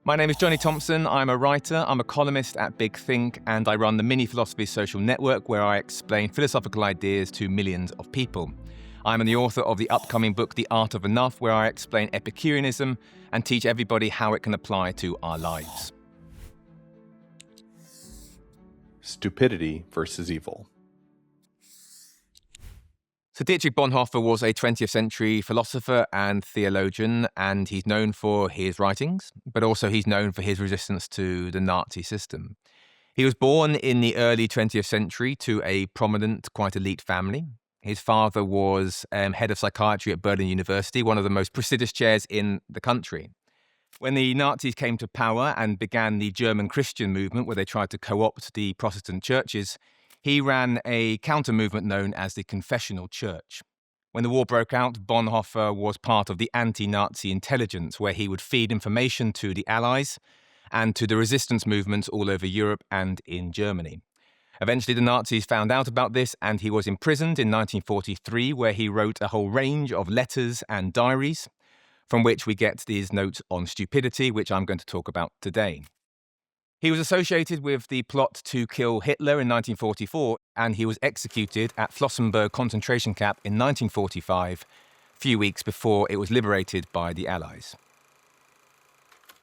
My name is Jonny Thomson. I'm a writer, I'm a columnist at Big Think, and I run the Mini Philosophy social network where I explain philosophical ideas to millions of people. I'm the author of the upcoming book, The Art of Enough, where I explain Epicureanism and teach everybody how it can apply to our lives. Stupidity versus evil. So Dietrich Bonhoeffer was a 20th century philosopher and theologian, and he's known for his writings, but also he's known for his resistance to the Nazi system. He was born in the early 20th century to a prominent, quite elite family. His father was head of psychiatry at Berlin University, one of the most prestigious chairs in the country. When the Nazis came to power and began the German Christian movement, where they tried to co-opt the Protestant churches, he ran a counter-movement known as the Confessional Church. When the war broke out, Bonhoeffer was part of the anti-Nazi intelligence, where he would feed information to the Allies and to the resistance movements all over Europe and in Germany. Eventually, the Nazis found out about this, and he was imprisoned in 1943, where he wrote a whole range of letters and diaries, from which we get these notes on stupidity, which I'm going to talk about today. He was associated with the plot to kill Hitler in 1944, and he was executed at Flossenbürg concentration camp in 1945, a few weeks before it was liberated by the Allies.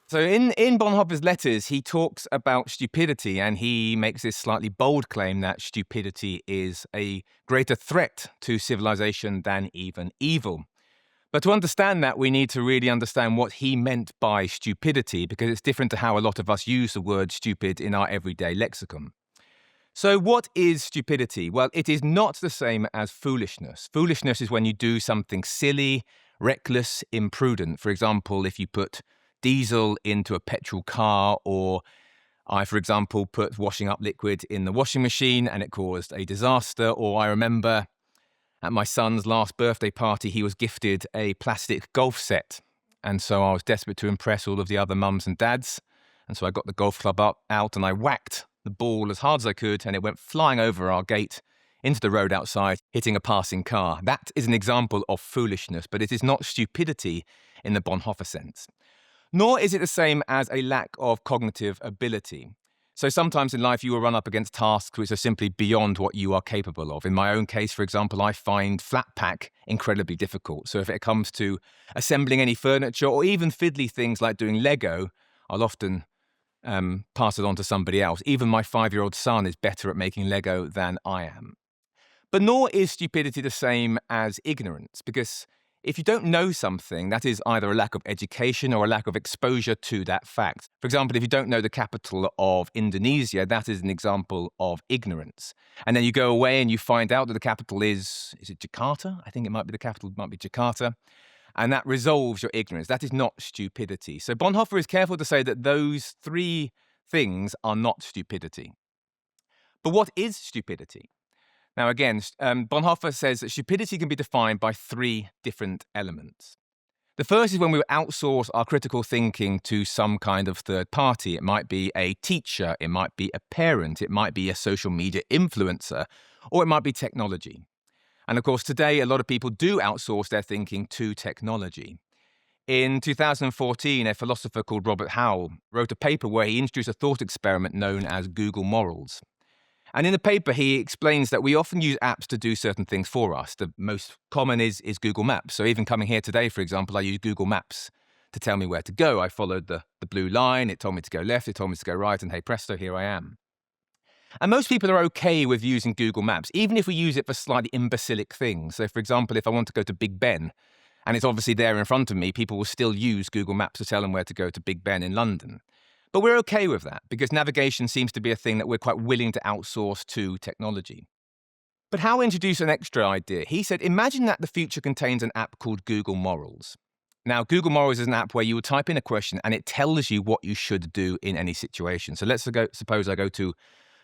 So in Bonhoeffer's letters, he talks about stupidity, and he makes this slightly bold claim that stupidity is a greater threat to civilization than even evil. But to understand that, we need to really understand what he meant by stupidity, because it's different to how a lot of us use the word stupid in our everyday lexicon. So what is stupidity? Well, it is not the same as foolishness. Foolishness is when you do something silly, reckless, imprudent. For example, if you put diesel into a petrol car, or I, for example, put washing up liquid in the washing machine and it caused a disaster. Or I remember at my son's last birthday party, he was gifted a plastic golf set. And so I was desperate to impress all of the other mums and dads. And so I got the golf club out and I whacked the ball as hard as I could, and it went flying over our gate into the road outside, hitting a passing car. That is an example of foolishness, but it is not stupidity in the Bonhoeffer sense. Nor is it the same as a lack of cognitive ability. So sometimes in life you will run up against tasks which are simply beyond what you are capable of. In my own case, for example, I find flat pack incredibly difficult. So if it comes to assembling any furniture or even fiddly things like doing Lego, I'll often pass it on to somebody else. Even my 5-year-old son is better at making Lego than I am. But nor is stupidity the same as ignorance, because if you don't know something, that is either a lack of education or a lack of exposure to that fact. For example, if you don't know the capital of Indonesia, that is an example of ignorance. And then you go away and you find out that the capital is it Jakarta? I think it might be the capital, it might be Jakarta. And that resolves your ignorance. That is not stupidity. So Bonhoeffer is careful to say that those three things are not stupidity. But what is stupidity? Now, again, Bonhoeffer says that stupidity can be defined by three different elements. The first is when we outsource our critical thinking to some kind of third party. It might be a teacher, it might be a parent, it might be a social media influencer, or it might be technology. And of course, today, a lot of people do outsource their thinking to technology. In 2014, a philosopher called Robert Howell wrote a paper where he introduced a thought experiment known as Google Morals. And in the paper, he explains that we often use apps to do certain things for us. The most common is Google Maps. So even coming here today, for example, I use Google Maps to tell me where to go. I followed the blue line. It told me to go left. It told me to go right. And hey, presto, here I am. And most people are okay with using Google Maps, even if we use it for slightly imbecilic things. So, for example, if I want to go to Big Ben, and it's obviously there in front of me, people will still use Google Maps to tell them where to go to Big Ben in London. But we're okay with that, because navigation seems to be a thing that we're quite willing to outsource to technology. But Howell introduced an extra idea. He said, imagine that the future contains an app called Google Morals. Now, Google Morals is an app where you would type in a question and it tells you what you should do in any situation. So let's suppose I go to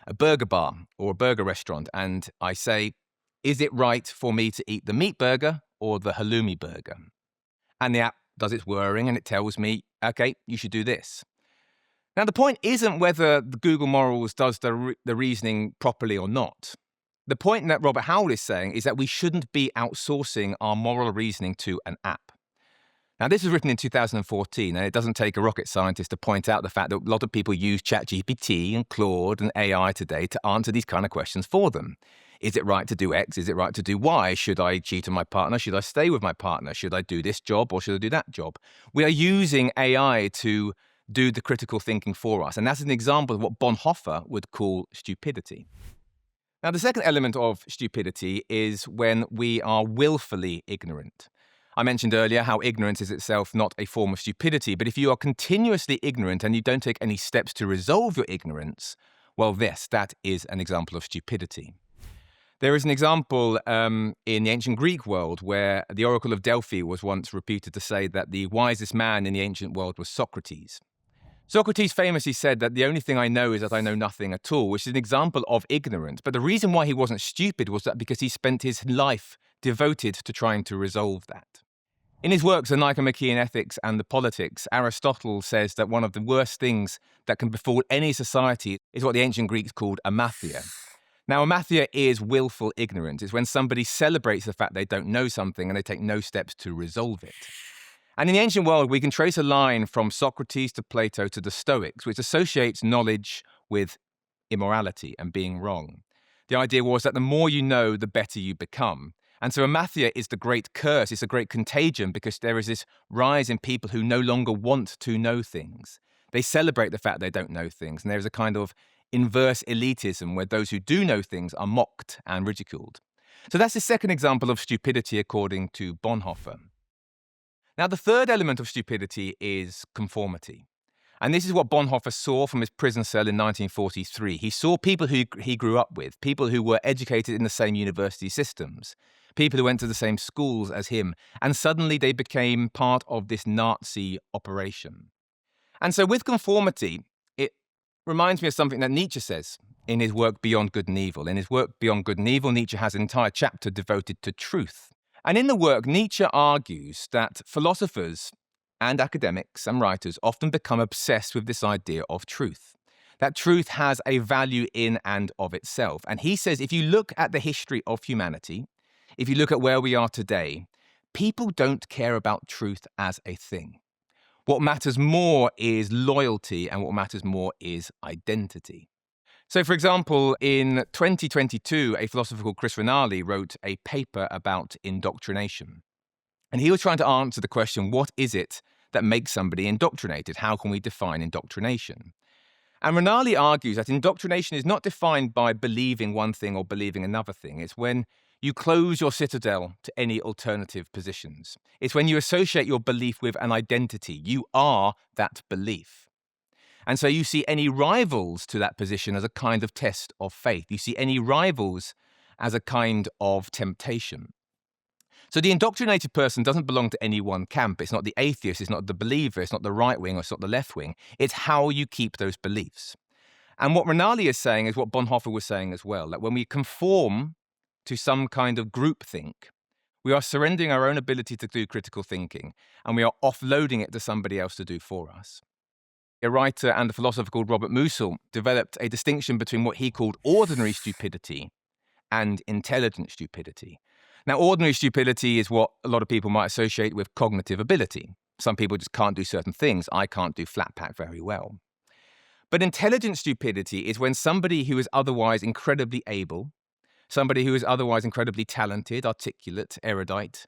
a burger bar or a burger restaurant and I say, is it right for me to eat the meat burger or the halloumi burger? And the app does its whirring and it tells me, okay, you should do this. Now, the point isn't whether the Google Morals does the reasoning properly or not. The point that Robert Howell is saying is that we shouldn't be outsourcing our moral reasoning to an app. Now, this was written in 2014, and it doesn't take a rocket scientist to point out the fact that a lot of people use ChatGPT and Claude and AI today to answer these kind of questions for them. Is it right to do X? Is it right to do Y? Should I cheat on my partner? Should I stay with my partner? Should I do this job or should I do that job? We are using AI to do the critical thinking for us, and that's an example of what Bonhoeffer would call stupidity. Now, the second element of stupidity is when we are willfully ignorant. I mentioned earlier how ignorance is itself not a form of stupidity, but if you are continuously ignorant and you don't take any steps to resolve your ignorance, well, that is an example of stupidity. There is an example in the ancient Greek world where the Oracle of Delphi was once reputed to say that the wisest man in the ancient world was Socrates. Socrates famously said that the only thing I know is that I know nothing at all, which is an example of ignorance. But the reason why he wasn't stupid was that because he spent his life devoted to trying to resolve that. In his works, The Nicomachean Ethics and the Politics, Aristotle says that one of the worst things that can befall any society is what the ancient Greeks called amathia. Now, amathia is willful ignorance. It's when somebody celebrates the fact they don't know something and they take no steps to resolve it. And in the ancient world, we can trace a line from Socrates to Plato to the Stoics, which associates knowledge with immorality and being wrong. The idea was that the more you know, the better you become. And so amathia is the great curse. It's a great contagion because there is this rise in people who no longer want to know things. They celebrate the fact they don't know things. And there's a kind of inverse elitism where those who do know things are mocked and ridiculed. So that's the second example of stupidity according to Bonhoeffer. Now, the third element of stupidity is conformity. And this is what Bonhoeffer saw from his prison cell in 1943. He saw people who he grew up with, people who were educated in the same university systems, people who went to the same schools as him, and suddenly they became part of this Nazi operation. And so with conformity, it reminds me of something that Nietzsche says in his work Beyond Good and Evil. In his work Beyond Good and Evil, Nietzsche has an entire chapter devoted to truth. And in the work, Nietzsche argues that philosophers and academics and writers often become obsessed with this idea of truth, that truth has a value in and of itself. And he says if you look at the history of humanity, if you look at where we are today, people don't care about truth as a thing. What matters more is loyalty, and what matters more is identity. So, for example, in 2022, a philosopher called Chris Rinaldi wrote a paper about indoctrination. And he was trying to answer the question, what is it that makes somebody indoctrinated? How can we define indoctrination? And Rinaldi argues that indoctrination is not defined by believing one thing or believing another thing. It's when you close your citadel to any alternative positions. It's when you associate your belief with an identity. You are that belief. And so you see any rivals to that position as a kind of test of faith. You see any rivals as a kind of temptation. So the indoctrinated person doesn't belong to any one camp. It's not the atheist, it's not the believer, it's not the right wing, or it's not the left wing. It's how you keep those beliefs. And what Rinaldi is saying is what Bonhoeffer was saying as well, that when we conform to some kind of groupthink, we are surrendering our own ability to do critical thinking, and we are offloading it to somebody else to do for us. A writer and a philosopher called Robert Musil developed a distinction between what he called ordinary stupidity and intelligent stupidity. Now, ordinary stupidity is what a lot of people might associate with cognitive ability. Some people just can't do certain things. I can't do flat pack very well. But intelligent stupidity is when somebody who is otherwise incredibly able, somebody who is otherwise incredibly talented, articulate, erudite,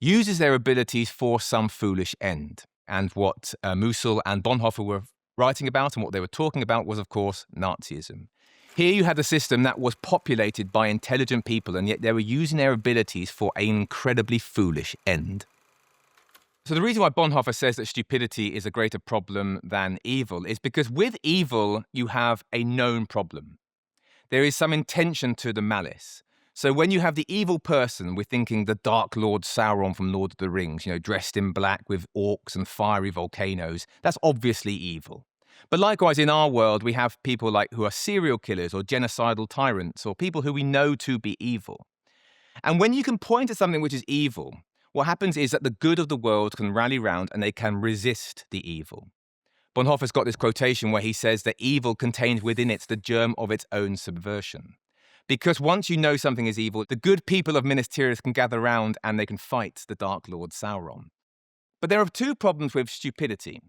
uses their abilities for some foolish end. And what Musil and Bonhoeffer were writing about and what they were talking about was, of course, Nazism. Here you had a system that was populated by intelligent people, and yet they were using their abilities for an incredibly foolish end. So the reason why Bonhoeffer says that stupidity is a greater problem than evil is because with evil, you have a known problem. There is some intention to the malice. So when you have the evil person, we're thinking the Dark Lord Sauron from Lord of the Rings, dressed in black with orcs and fiery volcanoes. That's obviously evil. But likewise, in our world, we have people who are serial killers or genocidal tyrants or people who we know to be evil. And when you can point at something which is evil, what happens is that the good of the world can rally round and they can resist the evil. Bonhoeffer's got this quotation where he says that evil contains within it the germ of its own subversion. Because once you know something is evil, the good people of Minas Tirith can gather round and they can fight the Dark Lord Sauron. But there are two problems with stupidity.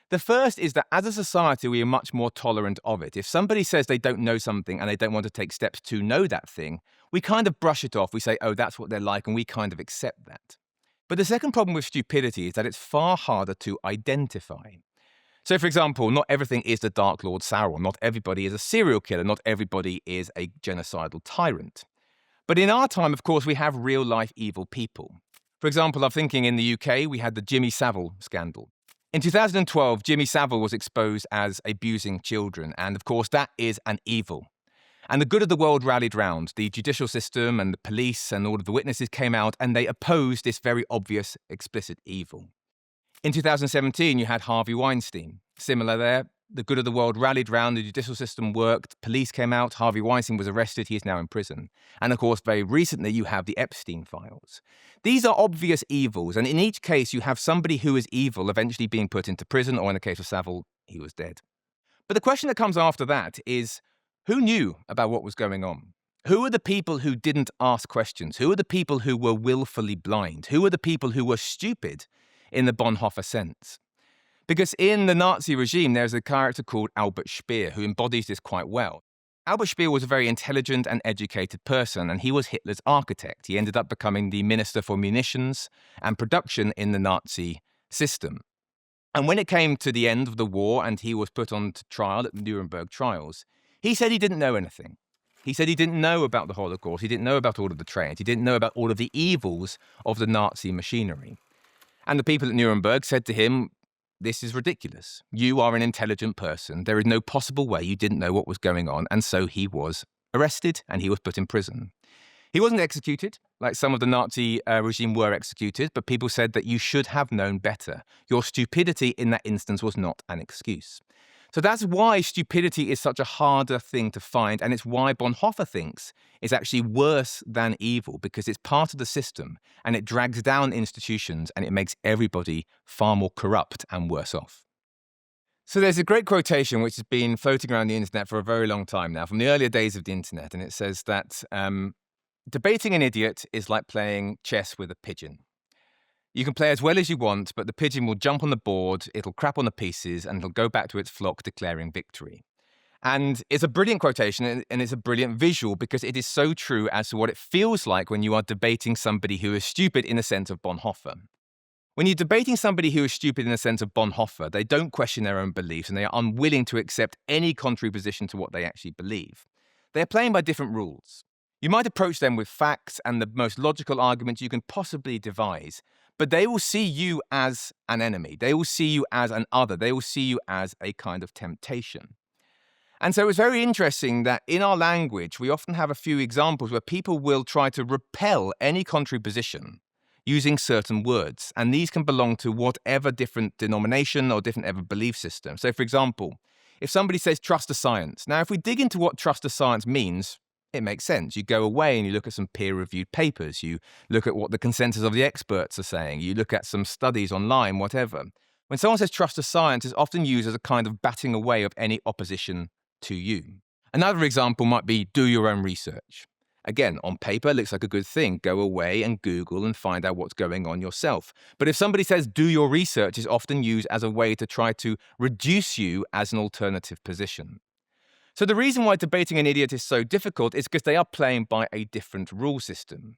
The first is that as a society, we are much more tolerant of it. If somebody says they don't know something and they don't want to take steps to know that thing, we kind of brush it off. We say, oh, that's what they're like, and we kind of accept that. But the second problem with stupidity is that it's far harder to identify. So, for example, not everything is the Dark Lord Sauron. Not everybody is a serial killer. Not everybody is a genocidal tyrant. But in our time, of course, we have real-life evil people. For example, I'm thinking in the UK, we had the Jimmy Savile scandal. In 2012, Jimmy Savile was exposed as abusing children, and of course, that is an evil. And the good of the world rallied round. The judicial system and the police and all of the witnesses came out, and they opposed this very obvious, explicit evil. In 2017, you had Harvey Weinstein. Similar there. The good of the world rallied round, the judicial system worked, police came out, Harvey Weinstein was arrested, he is now in prison. And of course, very recently, you have the Epstein files. These are obvious evils, and in each case, you have somebody who is evil eventually being put into prison, or in the case of Savile, he was dead. But the question that comes after that is, who knew about what was going on? Who are the people who didn't ask questions? Who are the people who were willfully blind? Who are the people who were stupid in the Bonhoeffer sense? Because in the Nazi regime, there's a character called Albert Speer who embodies this quite well. Albert Speer was a very intelligent and educated person, and he was Hitler's architect. He ended up becoming the Minister for Munitions and Production in the Nazi system. And when it came to the end of the war and he was put on trial at the Nuremberg trials, he said he didn't know anything. He said he didn't know about the Holocaust. He didn't know about all of the trains. He didn't know about all of the evils of the Nazi machinery. And the people at Nuremberg said to him, this is ridiculous. You are an intelligent person. There is no possible way you didn't know what was going on. And so he was arrested and he was put in prison. He wasn't executed, like some of the Nazi regime were executed, but people said that you should have known better. Your stupidity in that instance was not an excuse. So that's why stupidity is such a harder thing to find, and it's why Bonhoeffer thinks it's actually worse than evil, because it's part of the system, and it drags down institutions, and it makes everybody far more corrupt and worse off. So there's a great quotation which has been floating around the internet for a very long time now, from the earlier days of the internet, and it says that debating an idiot is like playing chess with a pigeon. You can play as well as you want, but the pigeon will jump on the board, it'll crap on the pieces, and it'll go back to its flock declaring victory. And it's a brilliant quotation, and it's a brilliant visual, because it is so true as to what it feels like when you are debating somebody who is stupid in the sense of Bonhoeffer. When you're debating somebody who is stupid in the sense of Bonhoeffer, they don't question their own beliefs, and they are unwilling to accept any contrary position to what they actually believe. They are playing by different rules. You might approach them with facts and the most logical arguments you can possibly devise, but they will see you as an enemy. They will see you as an other. They will see you as a kind of temptation. And so it's very interesting that in our language, we often have a few examples where people will try to repel any contrary position using certain words. And these can belong to whatever different denomination or different ever belief system. So, for example, if somebody says trust the science. Now, if we dig into what trust the science means, it makes sense. You go away and you look at some peer-reviewed papers. You look at what the consensus of the experts are saying. You look at some studies online, whatever. When someone says trust the science, it's often used as a kind of batting away of any opposition to you. Another example might be do your own research. Again, on paper, it looks like a good thing. Go away and Google and find out what's going on yourself. But if somebody says do your research, it's often used as a way to try to reduce you as an alternative position. So the reason why debating an idiot is so difficult is because they are playing by a different rule system.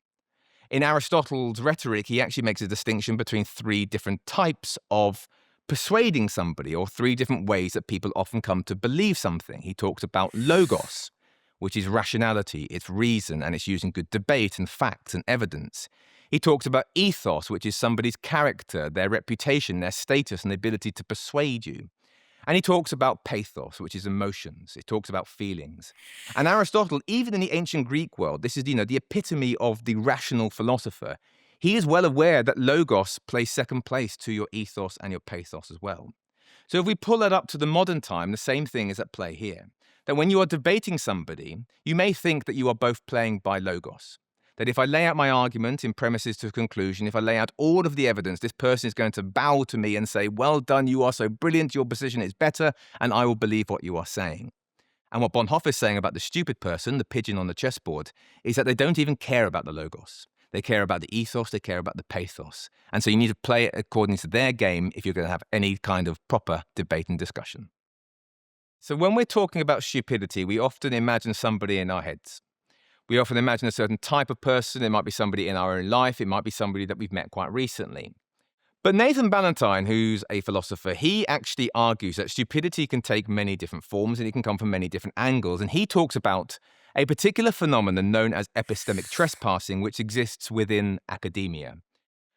In Aristotle's rhetoric, he actually makes a distinction between three different types of persuading somebody, or three different ways that people often come to believe something. He talks about logos, which is rationality, it's reason, and it's using good debate and facts and evidence. He talks about ethos, which is somebody's character, their reputation, their status, and the ability to persuade you. And he talks about pathos, which is emotions. It talks about feelings. And Aristotle, even in the ancient Greek world, this is, the epitome of the rational philosopher. He is well aware that logos plays second place to your ethos and your pathos as well. So if we pull that up to the modern time, the same thing is at play here. That when you are debating somebody, you may think that you are both playing by logos. That if I lay out my argument in premises to conclusion, if I lay out all of the evidence, this person is going to bow to me and say, well done, you are so brilliant, your position is better, and I will believe what you are saying. And what Bonhoeffer is saying about the stupid person, the pigeon on the chessboard, is that they don't even care about the logos. They care about the ethos, they care about the pathos. And so you need to play it according to their game if you're going to have any kind of proper debate and discussion. So when we're talking about stupidity, we often imagine somebody in our heads. We often imagine a certain type of person. It might be somebody in our own life. It might be somebody that we've met quite recently. But Nathan Ballantyne, who's a philosopher, he actually argues that stupidity can take many different forms and it can come from many different angles. And he talks about a particular phenomenon known as epistemic trespassing, which exists within academia.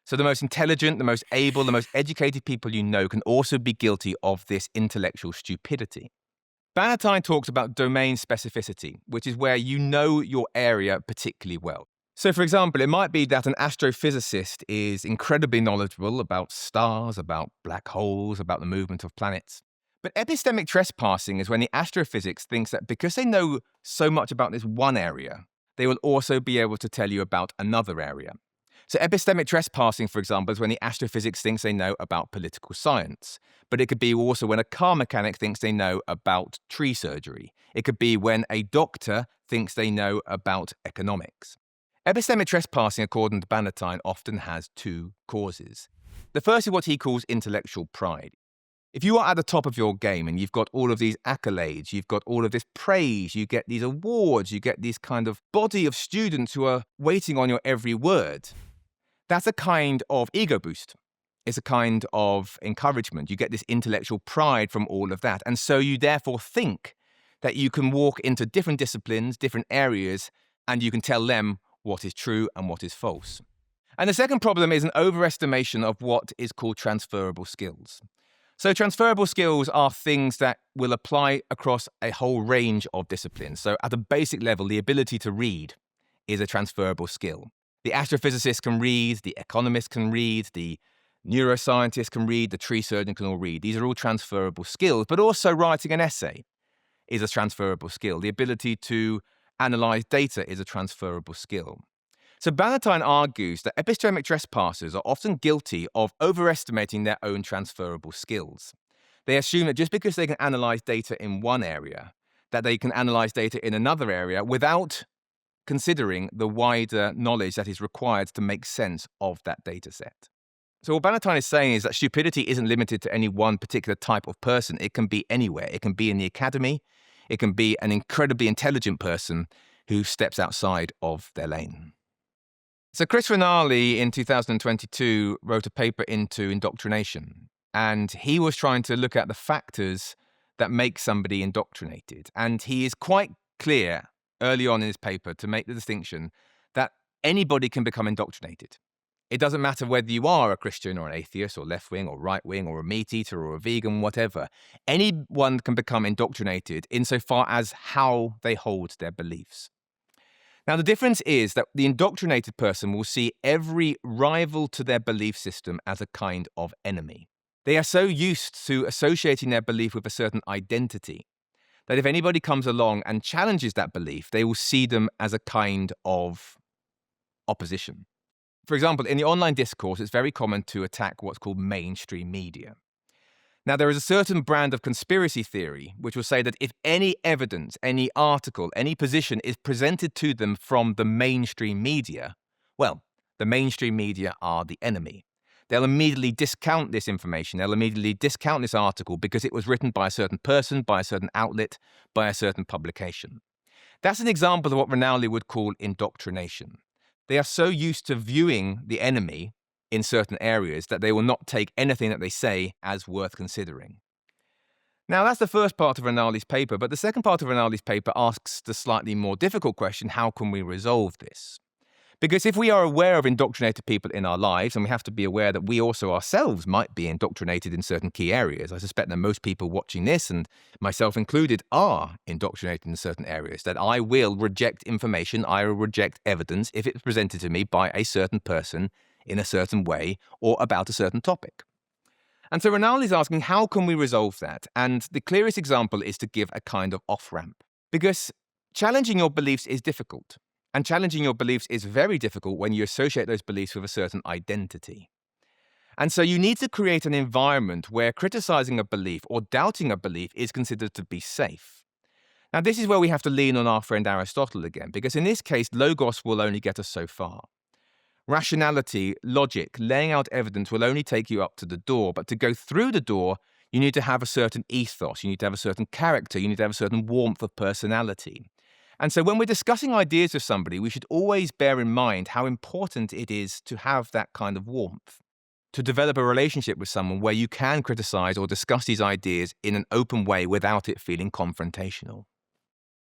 So the most intelligent, the most able, the most educated people you know can also be guilty of this intellectual stupidity. Ballantyne talks about domain specificity, which is where you know your area particularly well. So, for example, it might be that an astrophysicist is incredibly knowledgeable about stars, about black holes, about the movement of planets. But epistemic trespassing is when the astrophysics thinks that because they know so much about this one area, they will also be able to tell you about another area. So epistemic trespassing, for example, is when the astrophysics thinks they know about political science. But it could be also when a car mechanic thinks they know about tree surgery. It could be when a doctor thinks they know about economics. Epistemic trespassing, according to Ballantyne, often has two causes. The first is what he calls intellectual pride. If you are at the top of your game and you've got all of these accolades, you've got all of this praise, you get these awards, you get this kind of body of students who are waiting on your every word, that's a kind of ego boost. It's a kind of encouragement. You get this intellectual pride from all of that. And so you therefore think that you can walk into different disciplines, different areas, and you can tell them what is true and what is false. And the second problem is an overestimation of what is called transferable skills. So transferable skills are things that will apply across a whole range of disciplines. So at a basic level, the ability to read is a transferable skill. The astrophysicist can read, the economist can read, the neuroscientist can read, the tree surgeon can all read. These are all transferable skills, but also writing an essay is a transferable skill. The ability to analyze data is a transferable skill. So Ballantyne argues that epistemic trespassers are often guilty of overestimating their own transferable skills. They assume that just because they can analyze data in one area, that they can analyze data in another area without considering the wider knowledge that is required to make sense of that data set. So what Ballantyne is saying is that stupidity isn't limited to any one particular type of person. It can be anywhere. It can be in the academy. It can be an incredibly intelligent person who steps outside of their lane. So Chris Rinaldi in 2022 wrote a paper into indoctrination, and he was trying to look at the factors that make somebody indoctrinated. And he is quite clear early on in his paper to make the distinction that anybody can become indoctrinated. It doesn't matter whether you are a Christian or an atheist or left-wing or right-wing or a meat-eater or a vegan, whatever. Anyone can become indoctrinated insofar as how they hold their beliefs. Now, the difference is that the indoctrinated person will see every rival to their belief system as a kind of enemy. They are so used to associating their belief with a certain identity that if anybody comes along and challenges that belief, they will see them as a kind of opposition. For example, in the online discourse, it's very common to attack what's called mainstream media. Now, there is a certain brand of conspiracy theory which will say that if any evidence, any article, any position is presented to them from the mainstream media, well, the mainstream media are the enemy. They'll immediately discount this information. They'll immediately discount this article because it was written by a certain person, by a certain outlet, by a certain publication. That's an example of what Rinaldi would call indoctrination. They are so used to viewing the enemy in certain areas that they will not take anything that they say as worth considering. Now, that's the first part of Rinaldi's paper, but the second part of Rinaldi's paper asks the slightly more difficult question, how can we resolve this? Because if we are aware of indoctrinated people in our lives, and we have to be aware that we also ourselves might be indoctrinated in certain key areas, I suspect that most people watching this, and myself included, are indoctrinated in certain areas, that I will reject information, I will reject evidence if it's presented to me by a certain person in a certain way or about a certain topic. And so Rinaldi is asking, how can we resolve that? And the clearest example is to give a kind of off-ramp. Because challenging your beliefs is difficult. And challenging your beliefs is very difficult when you associate those beliefs with a certain identity. And so you need to create an environment where criticizing a belief or doubting a belief is considered to be safe. Now, this is where we have to lean on our friend Aristotle again, because in this case, logos will only get us so far. Rationality, logic, laying out evidence will only take you up to the door. But to go through the door, you need to have a certain ethos. You need to have a certain character. You need to have a certain warmth of personality. And so when we're discussing ideas with somebody, we should always bear in mind how important it is to have that kind of warmth, to develop a relationship with someone where you can criticize or discuss these ideas in an open way without it feeling confrontational.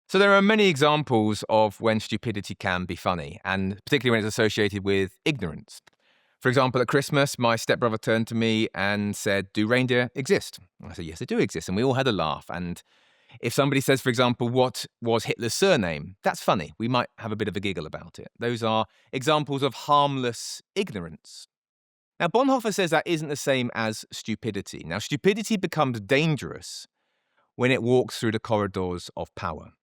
So there are many examples of when stupidity can be funny, and particularly when it's associated with ignorance. For example, at Christmas, my stepbrother turned to me and said, "Do reindeer exist?" I said, "Yes, they do exist." And we all had a laugh. And if somebody says, for example, "What was Hitler's surname?" that's funny. We might have a bit of a giggle about it. Those are examples of harmless ignorance. Now, Bonhoeffer says that isn't the same as stupidity. Now, stupidity becomes dangerous when it walks through the corridors of power.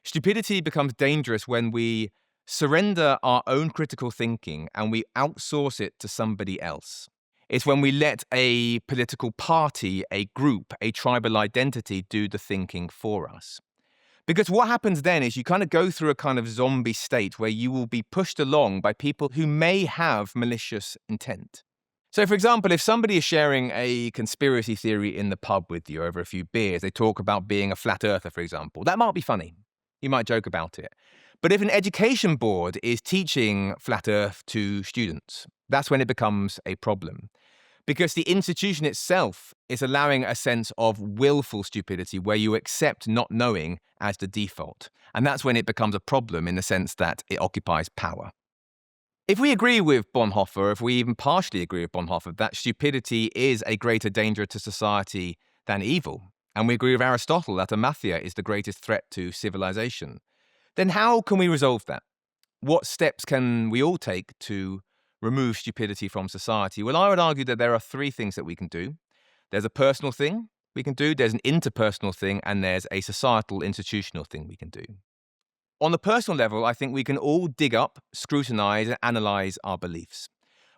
Stupidity becomes dangerous when we surrender our own critical thinking and we outsource it to somebody else. It's when we let a political party, a group, a tribal identity do the thinking for us. Because what happens then is you kind of go through a kind of zombie state where you will be pushed along by people who may have malicious intent. So, for example, if somebody is sharing a conspiracy theory in the pub with you over a few beers, they talk about being a flat earther, for example, that might be funny. You might joke about it. But if an education board is teaching flat earth to students, that's when it becomes a problem. Because the institution itself is allowing a sense of willful stupidity where you accept not knowing as the default. And that's when it becomes a problem in the sense that it occupies power. If we agree with Bonhoeffer, if we even partially agree with Bonhoeffer, that stupidity is a greater danger to society than evil, and we agree with Aristotle that amathia is the greatest threat to civilization, then how can we resolve that? What steps can we all take to remove stupidity from society? Well, I would argue that there are three things that we can do. There's a personal thing we can do, there's an interpersonal thing, and there's a societal, institutional thing we can do. On the personal level, I think we can all dig up, scrutinize, and analyze our beliefs.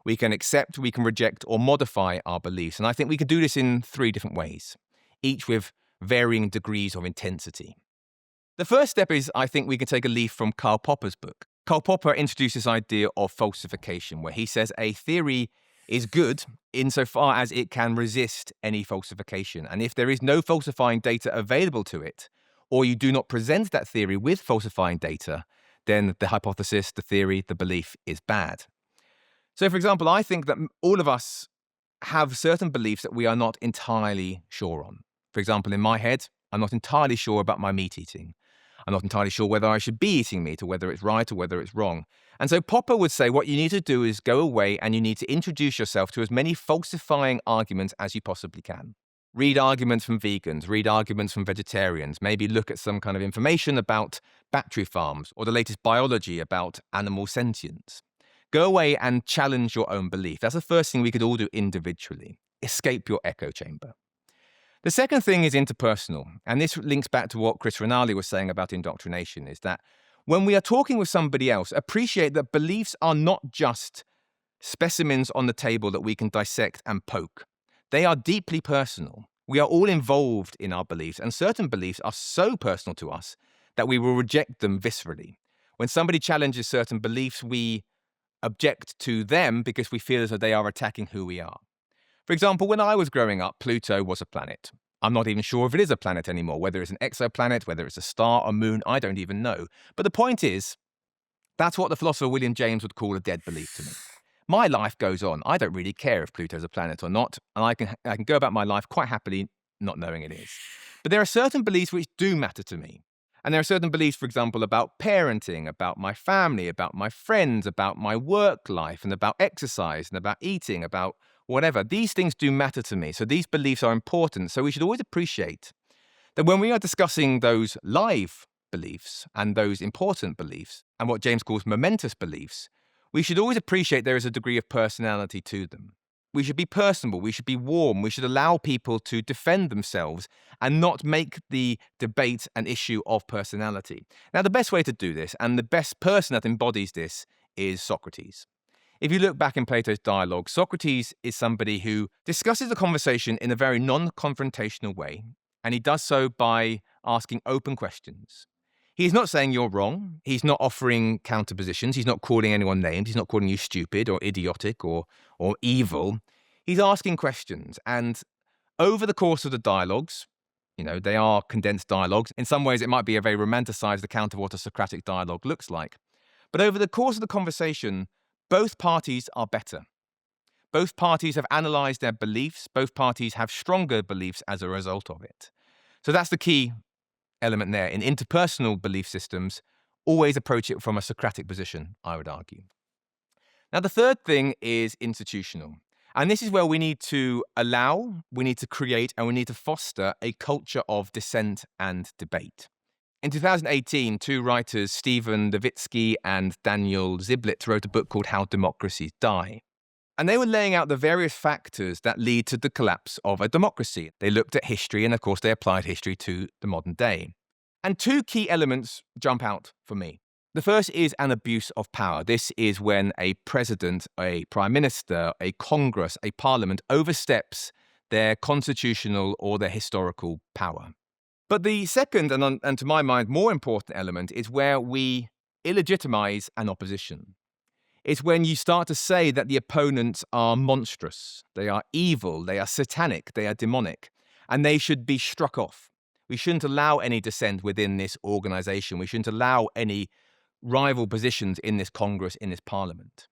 We can accept, we can reject, or modify our beliefs. And I think we can do this in three different ways, each with varying degrees of intensity. The first step is, I think we can take a leaf from Karl Popper's book. Karl Popper introduced this idea of falsification, where he says a theory is good insofar as it can resist any falsification. And if there is no falsifying data available to it, or you do not present that theory with falsifying data, then the hypothesis, the theory, the belief is bad. So, for example, I think that all of us have certain beliefs that we are not entirely sure on. For example, in my head, I'm not entirely sure about my meat eating. I'm not entirely sure whether I should be eating meat or whether it's right or whether it's wrong. And so Popper would say what you need to do is go away and you need to introduce yourself to as many falsifying arguments as you possibly can. Read arguments from vegans, read arguments from vegetarians, maybe look at some kind of information about battery farms or the latest biology about animal sentience. Go away and challenge your own belief. That's the first thing we could all do individually. Escape your echo chamber. The second thing is interpersonal, and this links back to what Chris Rinaldi was saying about indoctrination, is that when we are talking with somebody else, appreciate that beliefs are not just specimens on the table that we can dissect and poke. They are deeply personal. We are all involved in our beliefs, and certain beliefs are so personal to us that we will reject them viscerally. When somebody challenges certain beliefs, we object to them because we feel as though they are attacking who we are. For example, when I was growing up, Pluto was a planet. I'm not even sure if it is a planet anymore, whether it's an exoplanet, whether it's a star or moon, I don't even know. But the point is, that's what the philosopher William James would call a dead belief to me. My life goes on. I don't really care if Pluto's a planet or not, and I can go about my life quite happily not knowing it is. But there are certain beliefs which do matter to me. And there are certain beliefs, for example, about parenting, about my family, about my friends, about my work life, and about exercise, and about eating, about whatever. These things do matter to me. So these beliefs are important. So we should always appreciate that when we are discussing those live beliefs and those important beliefs and what James calls momentous beliefs, we should always appreciate there is a degree of personality to them. We should be personable. We should be warm. We should allow people to defend themselves and not make the debate an issue of personality. Now, the best way to do this, and the best person that embodies this, is Socrates. If you look back in Plato's dialogue, Socrates is somebody who discusses the conversation in a very non-confrontational way, and he does so by asking open questions. He's not saying you're wrong. He's not offering counterpositions. He's not calling anyone names. He's not calling you stupid or idiotic or evil. He's asking questions. And over the course of the dialogues, they are condensed dialogues. In some ways, it might be a very romanticized account of what a Socratic dialogue looks like. But over the course of the conversation, both parties are better. Both parties have analyzed their beliefs. Both parties have stronger beliefs as a result of it. So that's the key element there. In interpersonal belief systems, always approach it from a Socratic position, I would argue. Now, the third thing is institutional. And this is where we need to we need to create, and we need to foster a culture of dissent and debate. In 2018, two writers, Stephen Levitsky and Daniel Ziblatt, wrote a book called How Democracies Die. And they were laying out the various factors that lead to the collapse of a democracy. They looked at history, and of course, they applied history to the modern day. And two key elements jump out for me. The first is an abuse of power. This is when a president, a prime minister, a Congress, a parliament oversteps their constitutional or their historical power. But the second, and to my mind, more important element is where we illegitimize an opposition. It's when you start to say that the opponents are monstrous, they are evil, they are satanic, they are demonic, and they should be struck off. We shouldn't allow any dissent within this organization. We shouldn't allow any rival positions in this Congress, in this Parliament.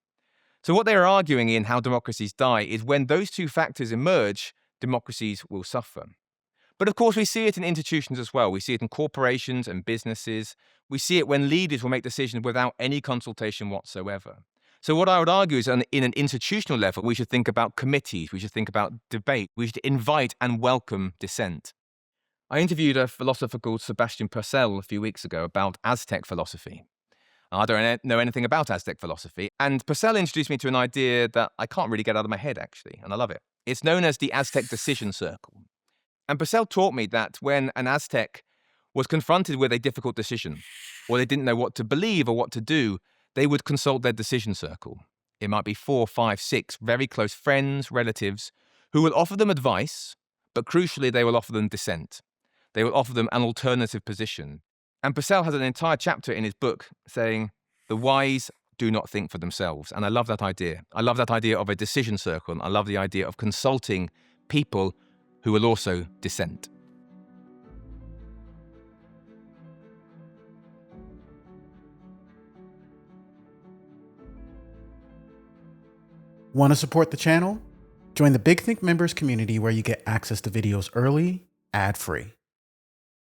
So what they're arguing in How Democracies Die is when those two factors emerge, democracies will suffer. But of course, we see it in institutions as well. We see it in corporations and businesses. We see it when leaders will make decisions without any consultation whatsoever. So what I would argue is in an institutional level, we should think about committees. We should think about debate. We should invite and welcome dissent. I interviewed a philosopher called Sebastian Purcell a few weeks ago about Aztec philosophy. I don't know anything about Aztec philosophy. And Purcell introduced me to an idea that I can't really get out of my head, actually, and I love it. It's known as the Aztec decision circle. And Purcell taught me that when an Aztec was confronted with a difficult decision, or they didn't know what to believe or what to do, they would consult their decision circle. It might be 4, 5, 6 very close friends, relatives, who will offer them advice, but crucially, they will offer them dissent. They will offer them an alternative position. And Purcell has an entire chapter in his book saying, the wise do not think for themselves. And I love that idea. I love that idea of a decision circle. And I love the idea of consulting people who will also dissent. Want to support the channel? Join the Big Think members community where you get access to videos early, ad-free.